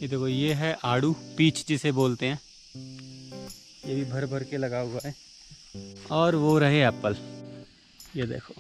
ये देखो, ये है आड़ू, पीच जिसे बोलते हैं। ये भी भर भर के लगा हुआ है। और वो रहे एप्पल, ये देखो।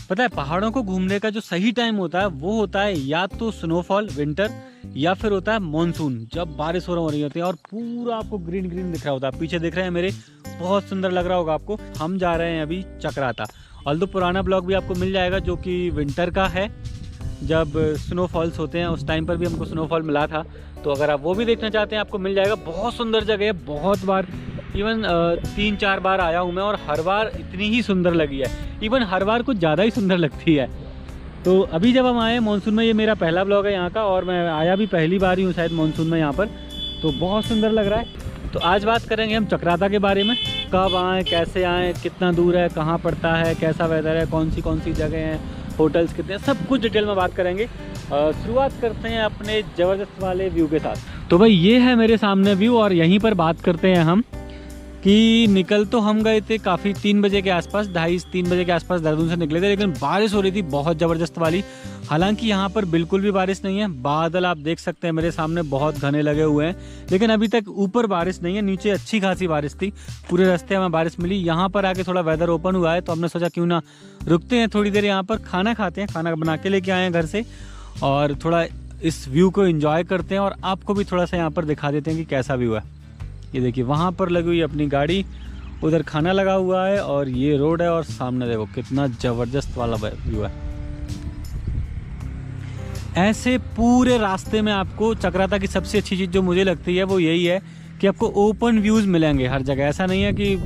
पता है, पहाड़ों को घूमने का जो सही टाइम होता है वो होता है या तो स्नोफॉल विंटर, या फिर होता है मॉनसून, जब बारिश हो रही होती है और पूरा आपको ग्रीन ग्रीन दिख रहा होता है। पीछे दिख रहे हैं मेरे, बहुत सुंदर लग रहा होगा आपको। हम जा रहे हैं अभी चक्राता। ऑल्दो पुराना ब्लॉग भी आपको मिल जाएगा जो कि विंटर का है, जब स्नोफॉल्स होते हैं उस टाइम पर भी हमको स्नोफॉल मिला था। तो अगर आप वो भी देखना चाहते हैं आपको मिल जाएगा। बहुत सुंदर जगह है, बहुत बार, इवन 3-4 बार आया हूँ मैं, और हर बार इतनी ही सुंदर लगी है। इवन हर बार कुछ ज़्यादा ही सुंदर लगती है। तो अभी जब हम आए मानसून में, ये मेरा पहला ब्लॉग है यहाँ का, और मैं आया भी पहली बार ही हूँ शायद मानसून में यहाँ पर। तो बहुत सुंदर लग रहा है। तो आज बात करेंगे हम चक्राता के बारे में, कब आएँ, कैसे आएँ, कितना दूर है, कहाँ पड़ता है, कैसा वेदर है, कौन सी जगह हैं, होटल्स कितने हैं, सब कुछ डिटेल में बात करेंगे। शुरुआत करते हैं अपने ज़बरदस्त वाले व्यू के साथ। तो भाई ये है मेरे सामने व्यू, और यहीं पर बात करते हैं हम कि निकल तो हम गए थे काफ़ी 3 बजे के आसपास, 2:30-3 बजे के आसपास देहरादून से निकले थे, लेकिन बारिश हो रही थी बहुत ज़बरदस्त वाली। हालांकि यहाँ पर बिल्कुल भी बारिश नहीं है। बादल आप देख सकते हैं मेरे सामने बहुत घने लगे हुए हैं, लेकिन अभी तक ऊपर बारिश नहीं है। नीचे अच्छी खासी बारिश थी, पूरे रास्ते हमें बारिश मिली। यहाँ पर आके थोड़ा वेदर ओपन हुआ है, तो हमने सोचा क्यों ना रुकते हैं थोड़ी देर यहाँ पर, खाना खाते हैं, खाना बना के लेके आए हैं घर से, और थोड़ा इस व्यू को एंजॉय करते हैं और आपको भी थोड़ा सा यहाँ पर दिखा देते हैं कि कैसा व्यू है। ये देखिए, वहाँ पर लगी हुई अपनी गाड़ी, उधर खाना लगा हुआ है, और ये रोड है, और सामने देखो कितना ज़बरदस्त वाला व्यू है। ऐसे पूरे रास्ते में आपको चक्राता की सबसे अच्छी चीज़ जो मुझे लगती है वो यही है कि आपको ओपन व्यूज़ मिलेंगे हर जगह। ऐसा नहीं है कि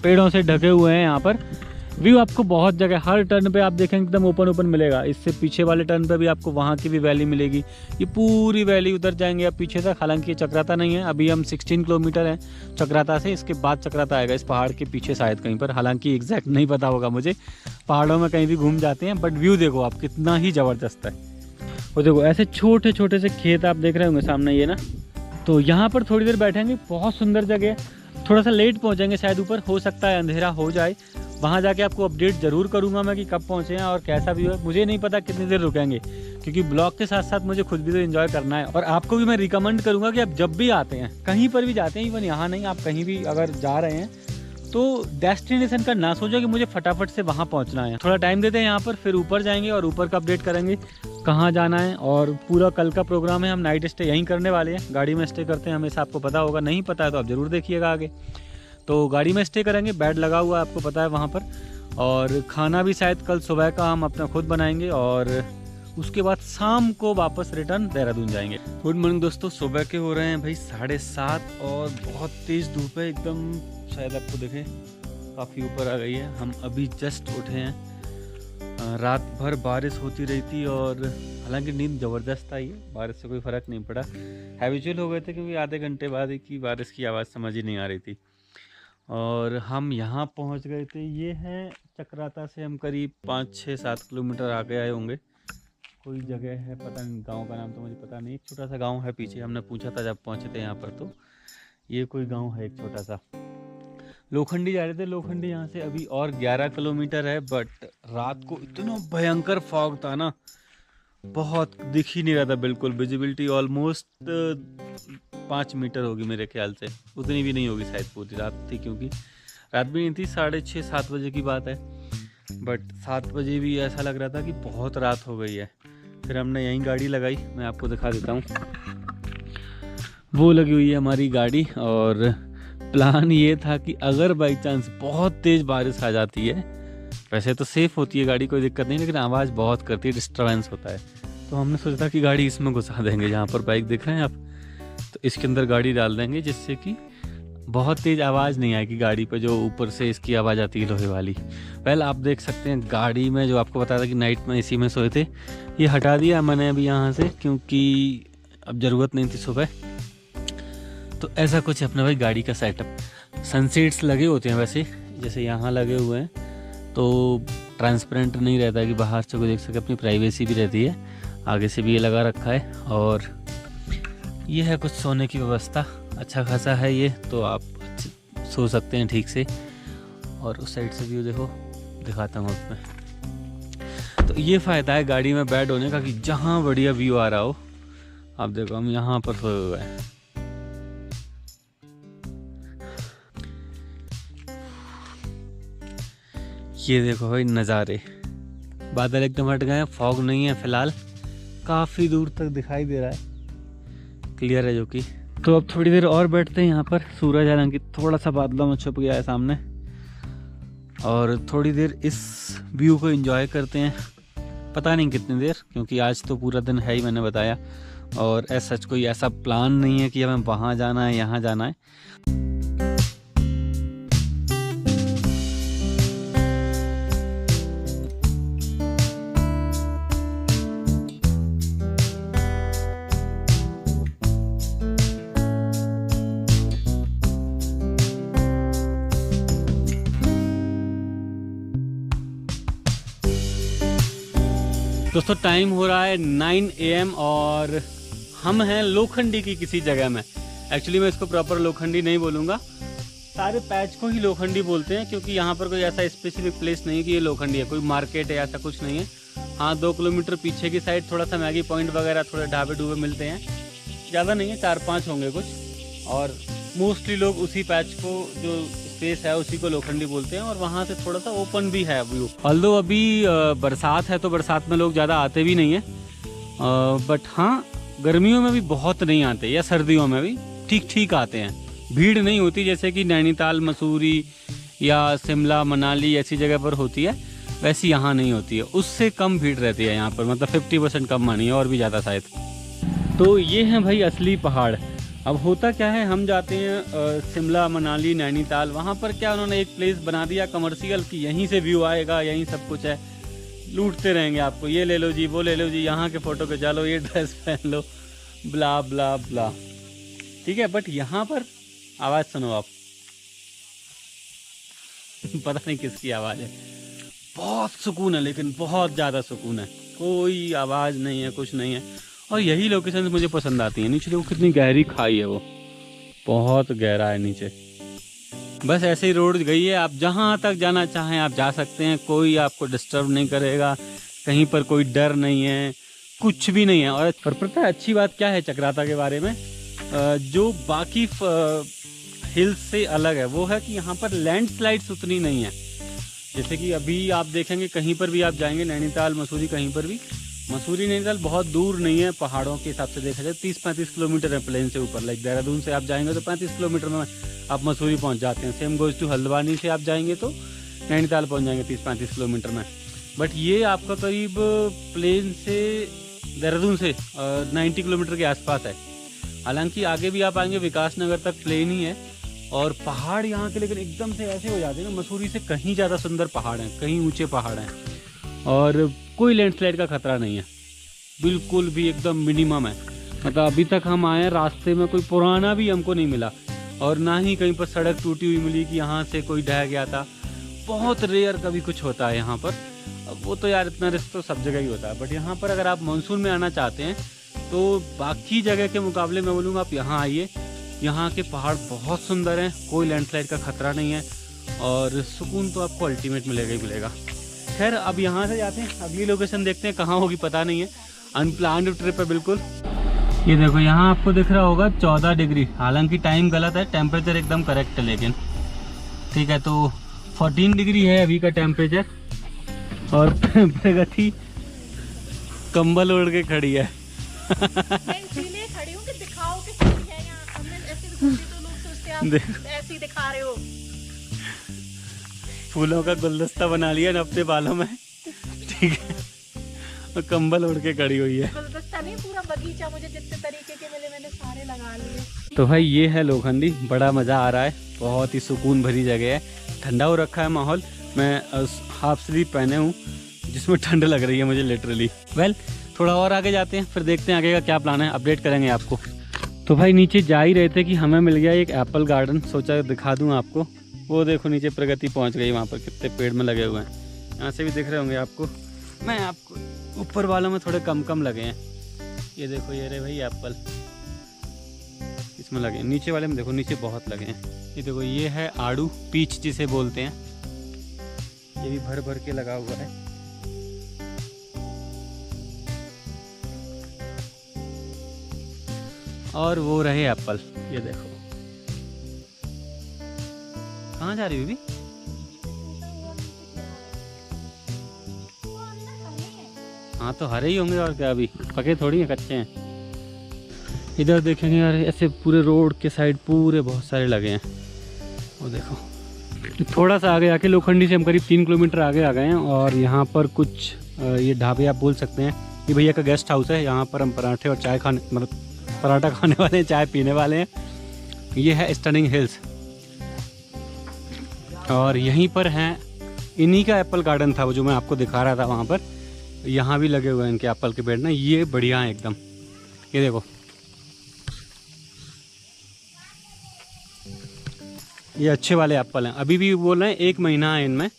पेड़ों से ढके हुए हैं यहाँ पर। व्यू आपको बहुत जगह, हर टर्न पे आप देखेंगे एकदम ओपन मिलेगा। इससे पीछे वाले टर्न पे भी आपको वहाँ की भी वैली मिलेगी। ये पूरी वैली उधर जाएंगे आप पीछे तक। हालांकि ये चक्राता नहीं है, अभी हम 16 किलोमीटर हैं चक्राता से, इसके बाद चक्राता आएगा इस पहाड़ के पीछे शायद कहीं पर। हालांकि एग्जैक्ट नहीं पता होगा मुझे, पहाड़ों में कहीं भी घूम जाते हैं। बट व्यू देखो आप कितना ही ज़बरदस्त है। और देखो ऐसे छोटे छोटे से खेत आप देख रहे होंगे सामने, ये ना, तो यहाँ पर थोड़ी देर बैठेंगे। बहुत सुंदर जगह है। थोड़ा सा लेट पहुँचेंगे शायद, ऊपर हो सकता है अंधेरा हो जाए। वहाँ जाके आपको अपडेट ज़रूर करूँगा मैं कि कब पहुँचे हैं और कैसा व्यू है। मुझे नहीं पता कितनी देर रुकेंगे, क्योंकि ब्लॉग के साथ साथ मुझे खुद भी तो एंजॉय करना है। और आपको भी मैं रिकमेंड करूँगा कि आप जब भी आते हैं, कहीं पर भी जाते हैं, इवन यहाँ नहीं, आप कहीं भी अगर जा रहे हैं, तो डेस्टिनेशन का ना सोचो कि मुझे फटाफट से वहाँ पहुँचना है। थोड़ा टाइम देते हैं यहाँ पर, फिर ऊपर जाएंगे और ऊपर का अपडेट करेंगे कहाँ जाना है। और पूरा कल का प्रोग्राम है, हम नाइट स्टे यहीं करने वाले हैं। गाड़ी में स्टे करते हैं हमेशा, आपको पता होगा, नहीं पता है तो आप ज़रूर देखिएगा आगे। तो गाड़ी में स्टे करेंगे, बेड लगा हुआ है आपको पता है वहाँ पर। और खाना भी शायद कल सुबह का हम अपना खुद बनाएंगे, और उसके बाद शाम को वापस रिटर्न देहरादून जाएंगे। गुड मॉर्निंग दोस्तों, सुबह के हो रहे हैं भाई 7:30, और बहुत तेज़ धूप है एकदम, शायद आपको देखें काफ़ी ऊपर आ गई है। हम अभी जस्ट उठे हैं। रात भर बारिश होती रही थी, और हालांकि नींद ज़बरदस्त आई है, बारिश से कोई फ़र्क नहीं पड़ा। हैबिचुअल हो गए थे, क्योंकि आधे घंटे बाद की बारिश की आवाज़ समझ ही नहीं आ रही थी। और हम यहाँ पहुँच गए थे। ये है चक्राता से हम करीब 5-6-7 किलोमीटर आगे आए होंगे। कोई जगह है, पता नहीं, गांव का नाम तो मुझे पता नहीं। एक छोटा सा गांव है पीछे, हमने पूछा था जब पहुँचे थे यहाँ पर, तो ये कोई गांव है एक छोटा सा। लोखंडी जा रहे थे, लोखंडी यहाँ से अभी और 11 किलोमीटर है। बट रात को इतना भयंकर फॉग था ना, बहुत दिख ही नहीं रहा था बिल्कुल। विजिबिलिटी ऑलमोस्ट 5 मीटर होगी मेरे ख्याल से, उतनी भी नहीं होगी शायद। पूरी रात थी, क्योंकि रात भी नहीं थी, 6:30-7 बजे की बात है। बट 7 बजे भी ऐसा लग रहा था कि बहुत रात हो गई है। फिर हमने यहीं गाड़ी लगाई, मैं आपको दिखा देता हूँ। वो लगी हुई है हमारी गाड़ी, और प्लान ये था कि अगर बाई चांस बहुत तेज़ बारिश आ जाती है, वैसे तो सेफ़ होती है गाड़ी, कोई दिक्कत नहीं, लेकिन आवाज़ बहुत करती है, डिस्टर्बेंस होता है। तो हमने सोचा कि गाड़ी इसमें घुसा देंगे, जहाँ पर बाइक दिख रहे हैं आप, तो इसके अंदर गाड़ी डाल देंगे, जिससे कि बहुत तेज़ आवाज़ नहीं आएगी गाड़ी पे, जो ऊपर से इसकी आवाज़ आती है लोहे वाली। पहले आप देख सकते हैं गाड़ी में, जो आपको बताया था कि नाइट में इसी में सोए थे, ये हटा दिया मैंने अभी यहाँ से, क्योंकि अब ज़रूरत नहीं थी सुबह। तो ऐसा कुछ अपने भाई गाड़ी का सेटअप। सनसेट्स लगे होते हैं वैसे, जैसे यहाँ लगे हुए हैं, तो ट्रांसपेरेंट नहीं रहता कि बाहर से कोई देख सके, अपनी प्राइवेसी भी रहती है। आगे से भी ये लगा रखा है और ये है कुछ सोने की व्यवस्था, अच्छा खासा है ये, तो आप सो सकते हैं ठीक से। और उस साइड से व्यू देखो, दिखाता हूँ उसमें। तो ये फ़ायदा है गाड़ी में बैठ होने का कि जहाँ बढ़िया व्यू आ रहा हो। आप देखो हम यहाँ पर सोए हुए हैं। ये देखो भाई नज़ारे, बादल एकदम हट गए हैं, फॉग नहीं है फिलहाल, काफ़ी दूर तक दिखाई दे रहा है, क्लियर है जो कि। तो अब थोड़ी देर और बैठते हैं यहाँ पर। सूरज हालांकि थोड़ा सा बादलों में छुप गया है सामने, और थोड़ी देर इस व्यू को एंजॉय करते हैं। पता नहीं कितनी देर, क्योंकि आज तो पूरा दिन है ही, मैंने बताया। और ऐसा सच कोई ऐसा प्लान नहीं है कि हमें वहाँ जाना है यहाँ जाना है। दोस्तों टाइम हो रहा है 9 AM और हम हैं लोखंडी की किसी जगह में। एक्चुअली मैं इसको प्रॉपर लोखंडी नहीं बोलूँगा, सारे पैच को ही लोखंडी बोलते हैं, क्योंकि यहाँ पर कोई ऐसा स्पेसिफिक प्लेस नहीं है कि ये लोखंडी है, कोई मार्केट है ऐसा कुछ नहीं है। हाँ 2 किलोमीटर पीछे की साइड थोड़ा सा मैगी पॉइंट वगैरह, थोड़े ढाबे डूबे मिलते हैं, ज़्यादा नहीं है, 4-5 होंगे कुछ। और मोस्टली लोग उसी पैच को, जो स्पेस है उसी को लोखंडी बोलते हैं। और वहाँ से थोड़ा सा ओपन भी है व्यू। ऑल्दो अभी बरसात है तो बरसात में लोग ज़्यादा आते भी नहीं है, बट हाँ गर्मियों में भी बहुत नहीं आते, या सर्दियों में भी ठीक ठीक आते हैं। भीड़ नहीं होती जैसे कि नैनीताल, मसूरी या शिमला, मनाली ऐसी जगह पर होती है, वैसी यहाँ नहीं होती है। उससे कम भीड़ रहती है यहाँ पर, मतलब 50% कम मानिए, और भी ज़्यादा शायद। तो ये हैं भाई असली पहाड़। अब होता क्या है, हम जाते हैं शिमला, मनाली, नैनीताल, वहाँ पर क्या उन्होंने एक प्लेस बना दिया कमर्शियल कि यहीं से व्यू आएगा, यहीं सब कुछ है, लूटते रहेंगे आपको, ये ले लो जी, वो ले लो जी, यहाँ के फ़ोटो खिंचा लो, ये ड्रेस पहन लो, ब्ला ब्ला ब्ला, ठीक है। बट यहाँ पर आवाज़ सुनो आप पता नहीं किसकी आवाज़ है, बहुत सुकून है, लेकिन बहुत ज़्यादा सुकून है, कोई आवाज़ नहीं है, कुछ नहीं है। और यही लोकेशन मुझे पसंद आती है। नीचे देखो कितनी गहरी खाई है, वो बहुत गहरा है नीचे। बस ऐसे ही रोड गई है, आप जहाँ तक जाना चाहें आप जा सकते हैं, कोई आपको डिस्टर्ब नहीं करेगा, कहीं पर कोई डर नहीं है, कुछ भी नहीं है। और पता है अच्छी बात क्या है चक्राता के बारे में, जो बाकी हिल्स से अलग है वो है कि यहाँ पर लैंडस्लाइड्स उतनी नहीं है। जैसे कि अभी आप देखेंगे कहीं पर भी आप जाएंगे, नैनीताल, मसूरी, कहीं पर भी, मसूरी नैनीताल बहुत दूर नहीं है पहाड़ों के हिसाब से देखा जाए, 30-35 किलोमीटर है प्लेन से ऊपर। लाइक देहरादून से आप जाएंगे तो 35 किलोमीटर में आप मसूरी पहुंच जाते हैं। सेम गोज टू हल्द्वानी से आप जाएंगे तो नैनीताल पहुंच जाएंगे 30-35 किलोमीटर में। बट ये आपका करीब प्लेन से, देहरादून से 90 किलोमीटर के आसपास है। हालांकि आगे भी आप आएंगे विकासनगर तक प्लेन ही है, और पहाड़ यहाँ के लेकिन एकदम से ऐसे हो जाते हैं ना, मसूरी से कहीं ज़्यादा सुंदर पहाड़ हैं, कहीं ऊँचे पहाड़ हैं, और कोई लैंडस्लाइड का खतरा नहीं है, बिल्कुल भी, एकदम मिनिमम है। मतलब अभी तक हम आए रास्ते में कोई पुराना भी हमको नहीं मिला, और ना ही कहीं पर सड़क टूटी हुई मिली कि यहाँ से कोई ढह गया था। बहुत रेयर कभी कुछ होता है यहाँ पर। अब वो तो यार इतना रिस्क तो सब जगह ही होता है, बट यहाँ पर अगर आप मानसून में आना चाहते हैं तो बाकी जगह के मुकाबले मैं बोलूँगा आप यहाँ आइए। यहाँ के पहाड़ बहुत सुंदर हैं, कोई लैंडस्लाइड का खतरा नहीं है, और सुकून तो आपको अल्टीमेट मिलेगा ही मिलेगा। खैर अब यहाँ से जाते हैं, अगली लोकेशन देखते हैं कहाँ होगी पता नहीं है, अनप्लान्ड ट्रिप है बिल्कुल। ये देखो यहाँ आपको दिख रहा होगा 14 डिग्री, हालांकि टाइम गलत है, टेम्परेचर एकदम करेक्ट है लेकिन, ठीक है। तो 14 डिग्री है अभी का टेम्परेचर, और प्रगति कंबल ओढ़ के खड़ी है। इसीलिए खड़ी हूँ कि दिखाओ कि सही है यहाँ। हमने ऐसे दिखाती तो लोग सोचते हैं आप ऐसे ही दिखा रहे हो। फूलों का गुलदस्ता बना लिया ना अपने बालों में, ठीक है, और कंबल ओढ़ के खड़ी हुई है। गुलदस्ता नहीं, पूरा बगीचा, मुझे जितने तरीके के मिले मैंने सारे लगा लिए। तो भाई ये है लोखंडी, बड़ा मज़ा आ रहा है, बहुत ही सुकून भरी जगह है, ठंडा हो रखा है माहौल। मैं हाफ स्लीव पहने हूँ जिसमें ठंड लग रही है मुझे लिटरली। वेल थोड़ा और आगे जाते हैं, फिर देखते हैं आगे का क्या प्लान है, अपडेट करेंगे आपको। तो भाई नीचे जा ही रहे थे कि हमें मिल गया एक एप्पल गार्डन, सोचा दिखा दूँ आपको। वो देखो नीचे प्रगति पहुंच गई, वहाँ पर कितने पेड़ में लगे हुए हैं, यहाँ से भी दिख रहे होंगे आपको। मैं आपको ऊपर वालों में थोड़े कम कम लगे हैं। ये देखो ये रहे भाई एप्पल, इसमें लगे हैं। नीचे वाले में देखो, नीचे बहुत लगे हैं। ये देखो ये है आड़ू, पीच जिसे बोलते हैं, ये भी भर भर के लगा हुआ है। और वो रहे एप्पल, ये देखो। कहाँ जा रही हो बीबी? हाँ तो हरे ही होंगे और क्या, अभी पके थोड़ी हैं, कच्चे हैं। इधर देखेंगे यार, ऐसे पूरे रोड के साइड पूरे बहुत सारे लगे हैं। वो देखो थोड़ा सा आगे आके लोखंडी से हम करीब 3 किलोमीटर आगे आ गए हैं। और यहाँ पर कुछ ये ढाबे आप बोल सकते हैं। ये भैया का गेस्ट हाउस है, यहाँ पर हम पराठे और चाय खाने, मतलब पराठा खाने वाले हैं, चाय पीने वाले हैं। ये है स्टनिंग हिल्स, और यहीं पर हैं, इन्हीं का एप्पल गार्डन था वो जो मैं आपको दिखा रहा था वहाँ पर। यहाँ भी लगे हुए हैं इनके एप्पल के पेड़ ना, ये बढ़िया हैं एकदम। ये देखो ये अच्छे वाले एप्पल हैं। अभी भी बोल रहे हैं 1 महीना है इनमें,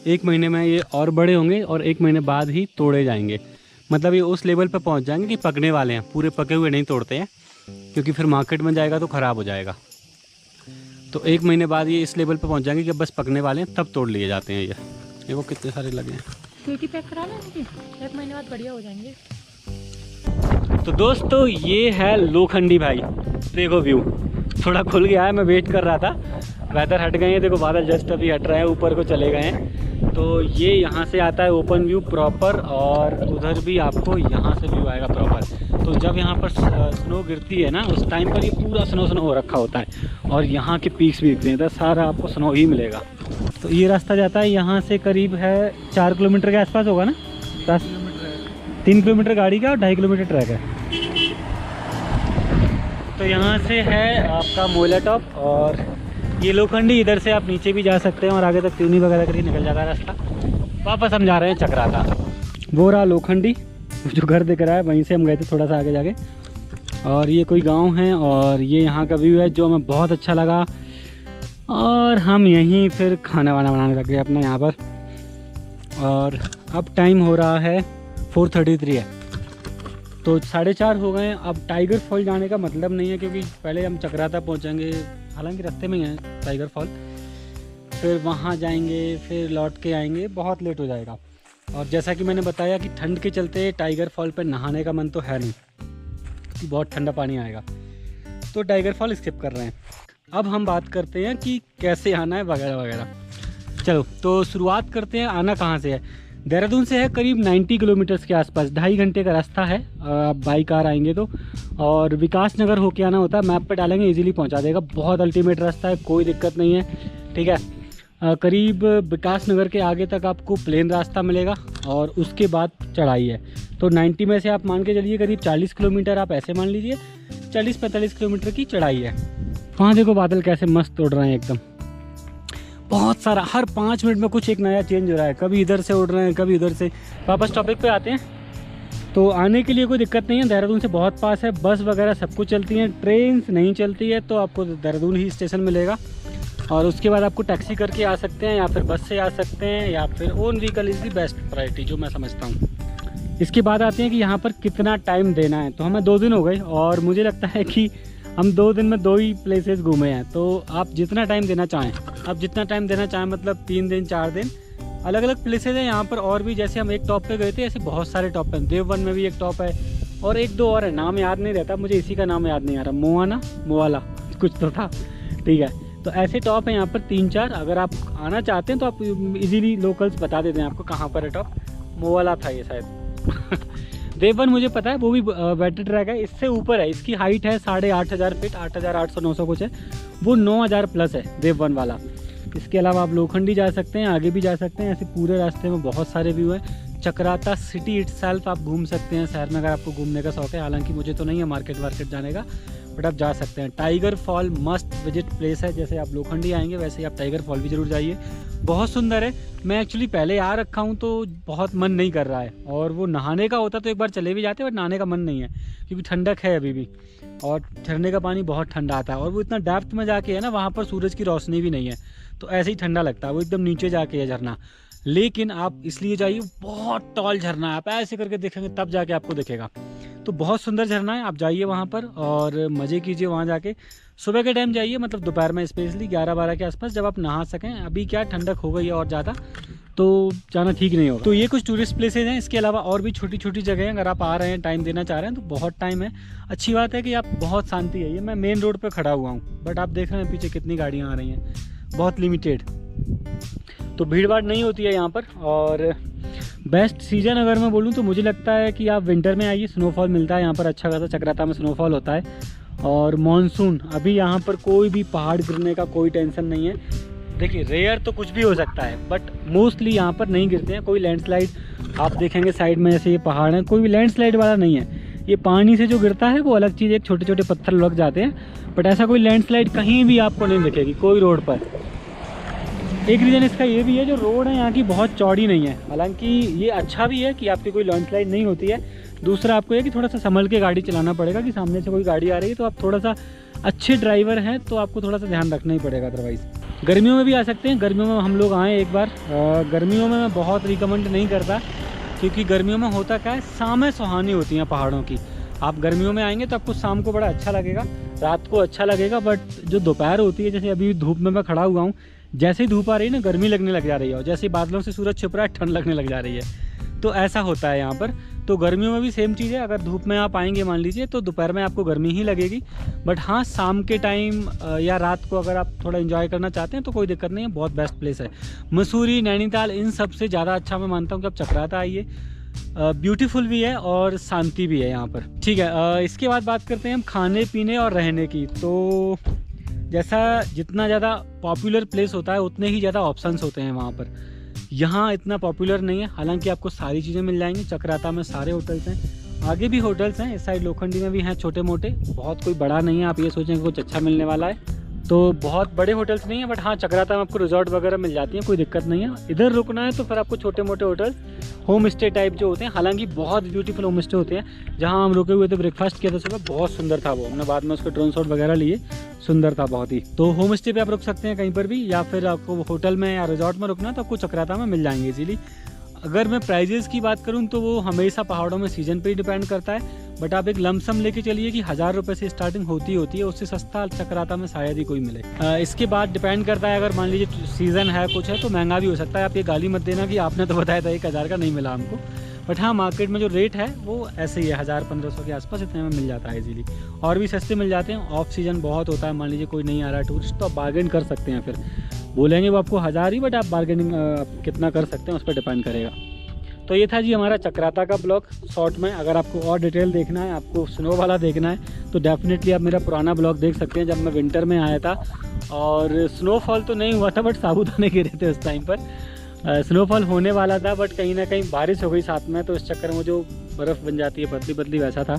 1 महीने में ये और बड़े होंगे और 1 महीने बाद ही तोड़े जाएंगे। मतलब ये उस लेवल पे पहुंच जाएंगे कि पकने वाले हैं, पूरे पके हुए नहीं तोड़ते हैं क्योंकि फिर मार्केट में जाएगा तो ख़राब हो जाएगा। तो 1 महीने बाद ये इस लेवल पे पहुंच जाएंगे कि बस पकने वाले हैं, तब तोड़ लिए जाते हैं। ये देखो कितने सारे लगे हैं। पेटी पैक करा लें इनकी, 1 महीने बाद बढ़िया हो जाएंगे। तो दोस्तों ये है लोखंडी भाई, देखो व्यू थोड़ा खुल गया है, मैं वेट कर रहा था। वेदर हट गए हैं, देखो बादल जस्ट अभी हट रहे हैं, ऊपर को चले गए हैं। तो ये यहाँ से आता है ओपन व्यू प्रॉपर, और उधर भी आपको यहाँ से व्यू आएगा प्रॉपर। तो जब यहाँ पर स्नो गिरती है ना, उस टाइम पर ये पूरा स्नो हो रखा होता है, और यहाँ के पीक्स भी दिखते हैं, तो सारा आपको स्नो ही मिलेगा। तो ये रास्ता जाता है यहाँ से करीब है 4 किलोमीटर के आसपास होगा ना, 3 किलोमीटर गाड़ी का और 2.5 किलोमीटर ट्रैक है। तो यहाँ से है आपका मोला टॉप, और ये लोखंडी, इधर से आप नीचे भी जा सकते हैं और आगे तक त्यूनी वगैरह कर निकल जाता है रास्ता। वापस हम जा रहे हैं चक्राता। वो रहा लोखंडी, जो घर दिख रहा है, वहीं से हम गए थे थोड़ा सा आगे जाके। और ये कोई गांव है, और ये यहाँ का व्यू है जो हमें बहुत अच्छा लगा। और हम यहीं फिर खाना वाना बनाने लग गए अपना यहाँ पर। और अब टाइम हो रहा है 4:33 है, तो 4:30 हो गए हैं। अब टाइगर फॉल जाने का मतलब नहीं है, क्योंकि पहले हम चक्राता पहुँचेंगे, हालांकि रास्ते में ही है टाइगर फॉल, फिर वहाँ जाएंगे, फिर लौट के आएंगे, बहुत लेट हो जाएगा। और जैसा कि मैंने बताया कि ठंड के चलते टाइगर फॉल पर नहाने का मन तो है नहीं, बहुत ठंडा पानी आएगा, तो टाइगर फॉल स्किप कर रहे हैं। अब हम बात करते हैं कि कैसे आना है वगैरह वगैरह। चलो तो शुरुआत करते हैं। आना कहाँ से है? देहरादून से है करीब 90 किलोमीटर्स के आसपास, 2.5 घंटे का रास्ता है आप बाई कार आएंगे तो। और विकास नगर होके आना होता है, मैप पे डालेंगे इजीली पहुंचा देगा। बहुत अल्टीमेट रास्ता है, कोई दिक्कत नहीं है, ठीक है। करीब विकास नगर के आगे तक आपको प्लेन रास्ता मिलेगा, और उसके बाद चढ़ाई है। तो 90 में से आप मान के चलिए करीब 40 किलोमीटर, आप ऐसे मान लीजिए 40-45 किलोमीटर की चढ़ाई है। वहाँ देखो बादल कैसे मस्त उड़ रहे हैं एकदम, बहुत सारा, हर 5 मिनट में कुछ एक नया चेंज हो रहा है, कभी इधर से उड़ रहे हैं, कभी उधर से। वापस टॉपिक पे आते हैं। तो आने के लिए कोई दिक्कत नहीं है, देहरादून से बहुत पास है, बस वगैरह सब कुछ चलती हैं। ट्रेन नहीं चलती है तो आपको देहरादून ही स्टेशन मिलेगा, और उसके बाद आपको टैक्सी करके आ सकते हैं, या फिर बस से आ सकते हैं, या फिर own vehicle is the best priority, जो मैं समझता हूँ। इसके बाद आते हैं कि यहाँ पर कितना टाइम देना है। तो हमें 2 दिन हो गए, और मुझे लगता है कि हम 2 दिन में 2 ही प्लेसेस घूमे हैं। तो आप जितना टाइम देना चाहें, आप जितना टाइम देना चाहें, मतलब 3 दिन 4 दिन, अलग अलग प्लेसेस हैं यहाँ पर। और भी जैसे हम एक टॉप पे गए थे, ऐसे बहुत सारे टॉप हैं। देववन में भी एक टॉप है, और 1-2 और है, नाम याद नहीं रहता मुझे, इसी का नाम याद नहीं आ रहा, मोवाला कुछ तो था, ठीक है। तो ऐसे टॉप हैं यहाँ पर 3-4। अगर आप आना चाहते हैं तो आप इजीली लोकल्स बता देते हैं आपको कहाँ पर है टॉप। मोवाला था ये शायद देववन मुझे पता है, वो भी वेटेड ट्रैक है, इससे ऊपर है। इसकी हाइट है 8,500 फीट, 8,800-900 कुछ है, वो 9,000 प्लस है देववन वाला। इसके अलावा आप लोखंडी जा सकते हैं, आगे भी जा सकते हैं। ऐसे पूरे रास्ते में बहुत सारे व्यू हैं। चक्राता सिटी इटसेल्फ आप घूम सकते हैं शहर में, अगर आपको घूमने का शौक है। हालांकि मुझे तो नहीं है मार्केट वार्केट जाने का, बट आप जा सकते हैं। Tiger fall must visit place है, जैसे आप लोखंडी आएंगे वैसे ही आप टाइगर फॉल भी ज़रूर जाइए, बहुत सुंदर है। मैं एक्चुअली पहले आ रखा हूँ तो बहुत मन नहीं कर रहा है, और वो नहाने का होता तो एक बार चले भी जाते, बट नहाने का मन नहीं है क्योंकि ठंडक है अभी भी, और झरने का पानी बहुत ठंडा आता है। और वो इतना डेप्थ में जाके है ना, वहाँ पर सूरज की रोशनी भी नहीं है, तो ऐसे ही ठंडा लगता है। वो एकदम नीचे जाके है झरना, लेकिन आप इसलिए जाइए, बहुत टॉल झरना है, आप ऐसे करके देखेंगे तब जाके आपको दिखेगा। तो बहुत सुंदर झरना है, आप जाइए वहाँ पर और मज़े कीजिए वहाँ जाके। सुबह के टाइम जाइए, मतलब दोपहर में स्पेशली 11-12 के आसपास, जब आप नहा सकें। अभी क्या ठंडक हो गई है और ज़्यादा, तो जाना ठीक नहीं होगा। तो ये कुछ टूरिस्ट प्लेसेज हैं, इसके अलावा और भी छोटी छोटी जगह हैं। अगर आप आ रहे हैं, टाइम देना चाह रहे हैं, तो बहुत टाइम है। अच्छी बात है कि आप बहुत शांति है। ये मैं मेन रोड पे खड़ा हुआ हूँ, बट आप देख रहे हैं पीछे कितनी गाड़ियाँ आ रही हैं, बहुत लिमिटेड, तो भीड़ भाड़ नहीं होती है यहाँ पर। और बेस्ट सीज़न अगर मैं बोलूँ तो मुझे लगता है कि आप विंटर में आइए, स्नोफॉल मिलता है यहाँ पर अच्छा खासा, चक्राता में स्नोफॉल होता है। और मानसून, अभी यहाँ पर कोई भी पहाड़ गिरने का कोई टेंशन नहीं है। देखिए रेयर तो कुछ भी हो सकता है, बट मोस्टली यहाँ पर नहीं गिरते हैं। कोई लैंडस्लाइड आप देखेंगे साइड में, जैसे ये पहाड़ है, कोई भी लैंडस्लाइड वाला नहीं है। ये पानी से जो गिरता है वो अलग चीज़, एक छोटे छोटे पत्थर लग जाते हैं, बट ऐसा कोई लैंडस्लाइड कहीं भी आपको नहीं दिखेगी कोई रोड पर। एक रीज़न इसका ये भी है, जो रोड है यहाँ की बहुत चौड़ी नहीं है। हालांकि ये अच्छा भी है कि आपकी कोई लैंडस्लाइड नहीं होती है। दूसरा आपको ये कि थोड़ा सा संभल के गाड़ी चलाना पड़ेगा, कि सामने से कोई गाड़ी आ रही है तो आप थोड़ा सा अच्छे ड्राइवर हैं तो आपको थोड़ा सा ध्यान रखना ही पड़ेगा। अदरवाइज़ गर्मियों में भी आ सकते हैं, गर्मियों में हम लोग आएँ एक बार। गर्मियों में मैं बहुत रिकमेंड नहीं करता, क्योंकि गर्मियों में होता क्या है, शामें सुहानी होती हैं पहाड़ों की। आप गर्मियों में आएंगे तो आपको शाम को बड़ा अच्छा लगेगा, रात को अच्छा लगेगा, बट जो दोपहर होती है, जैसे अभी धूप में मैं खड़ा हुआ हूँ, जैसे ही धूप आ रही है ना, गर्मी लगने लग जा रही है, और जैसे ही बादलों से सूरज छिप रहा है, ठंड लगने लग जा रही है। तो ऐसा होता है यहाँ पर। तो गर्मियों में भी सेम चीज़ है, अगर धूप में आप आएंगे मान लीजिए, तो दोपहर में आपको गर्मी ही लगेगी। बट हाँ, शाम के टाइम या रात को अगर आप थोड़ा एंजॉय करना चाहते हैं तो कोई दिक्कत नहीं है, बहुत बेस्ट प्लेस है। मसूरी, नैनीताल, इन सब से ज़्यादा अच्छा मैं मानता हूँ कि आप चक्राता आइए। ब्यूटीफुल भी है और शांति भी है यहाँ पर। ठीक है, इसके बाद बात करते हैं हम खाने पीने और रहने की। तो जैसा जितना ज़्यादा पॉपुलर प्लेस होता है, उतने ही ज़्यादा ऑप्शंस होते हैं वहाँ पर। यहाँ इतना पॉपुलर नहीं है, हालांकि आपको सारी चीज़ें मिल जाएंगी। चक्राता में सारे होटल्स हैं, आगे भी होटल्स हैं, इस साइड लोखंडी में भी हैं छोटे मोटे, बहुत कोई बड़ा नहीं है। आप ये सोचेंगे कुछ अच्छा मिलने वाला है, तो बहुत बड़े होटल्स नहीं है। बट हाँ, चक्राता में आपको रिजॉर्ट वगैरह मिल जाती हैं, कोई दिक्कत नहीं है। इधर रुकना है तो फिर आपको छोटे मोटे होटल्स, होम स्टे टाइप जो होते हैं, हालांकि बहुत ब्यूटीफुल होम स्टे होते हैं। जहाँ हम रुके हुए थे, ब्रेकफास्ट किया था सुबह, बहुत सुंदर था वो, हमने बाद में उसके ड्रोन शॉट वगैरह लिए, सुंदर था बहुत ही। तो होम स्टे पे आप रुक सकते हैं कहीं पर भी, या फिर आपको होटल में या रिजॉर्ट में रुकना है तो आपको चक्राता में मिल जाएंगे इजीली। अगर मैं प्राइजेस की बात करूं तो वो हमेशा पहाड़ों में सीज़न पे ही डिपेंड करता है, बट आप एक लमसम लेके चलिए कि 1000 रुपये से स्टार्टिंग होती है, उससे सस्ता चक्राता में शायद ही कोई मिले। इसके बाद डिपेंड करता है, अगर मान लीजिए सीज़न है कुछ है तो महंगा भी हो सकता है। आप ये गाली मत देना कि आपने तो बताया था 1000 का, नहीं मिला हमको। बट हाँ, मार्केट में जो रेट है वो ऐसे ही है, 1000-1500 के आसपास इतने में मिल जाता है इजीली। और भी सस्ते मिल जाते हैं, ऑफ सीज़न बहुत होता है, मान लीजिए कोई नहीं आ रहा है टूरिस्ट, तो आप बार्गेन कर सकते हैं। फिर बोलेंगे वो आपको 1000 ही, बट आप बार्गेनिंग कितना कर सकते हैं उस पर डिपेंड करेगा। तो ये था जी हमारा चक्राता का ब्लॉग शॉर्ट में। अगर आपको और डिटेल देखना है, आपको स्नो वाला देखना है, तो डेफिनेटली आप मेरा पुराना ब्लॉग देख सकते हैं, जब मैं विंटर में आया था। और स्नोफॉल तो नहीं हुआ था, बट साबूदाने गिरे थे उस टाइम पर। स्नोफॉल होने वाला था, बट कहीं ना कहीं बारिश हो गई साथ में, तो इस चक्कर में जो बर्फ़ बन जाती है पतली पतली, वैसा था।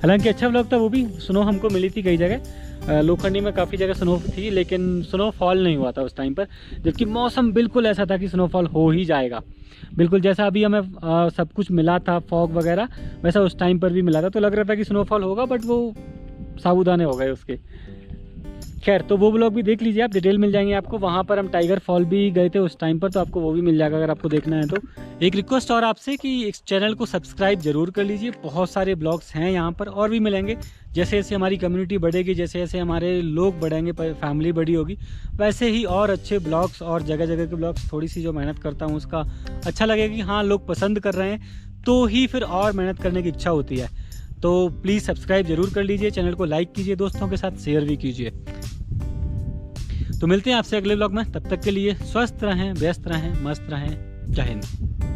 हालांकि अच्छा ब्लॉग था वो भी। स्नो हमको मिली थी कई जगह, लोखंडी में काफ़ी जगह स्नो थी, लेकिन स्नोफॉल नहीं हुआ था उस टाइम पर, जबकि मौसम बिल्कुल ऐसा था कि स्नोफॉल हो ही जाएगा। बिल्कुल जैसा अभी हमें सब कुछ मिला था, फॉग वगैरह, वैसा उस टाइम पर भी मिला था। तो लग रहा था कि स्नोफॉल होगा, बट वो साबूदाने हो गए उसके। खैर, तो वो ब्लॉग भी देख लीजिए आप, डिटेल मिल जाएंगे आपको। वहाँ पर हम टाइगर फॉल भी गए थे उस टाइम पर, तो आपको वो भी मिल जाएगा अगर आपको देखना है तो। एक रिक्वेस्ट और आपसे कि इस चैनल को सब्सक्राइब जरूर कर लीजिए। बहुत सारे ब्लॉग्स हैं यहाँ पर, और भी मिलेंगे। जैसे जैसे हमारी कम्युनिटी बढ़ेगी, जैसे जैसे हमारे लोग बढ़ेंगे, फैमिली बड़ी होगी, वैसे ही और अच्छे ब्लॉग्स और जगह जगह के ब्लॉग्स, थोड़ी सी जो मेहनत करता हूँ उसका अच्छा लगेगा कि हाँ लोग पसंद कर रहे हैं, तो ही फिर और मेहनत करने की इच्छा होती है। तो प्लीज़ सब्सक्राइब जरूर कर लीजिए, चैनल को लाइक कीजिए, दोस्तों के साथ शेयर भी कीजिए। तो मिलते हैं आपसे अगले ब्लॉग में, तब तक के लिए स्वस्थ रहें, व्यस्त रहें, मस्त रहें। जय हिंद।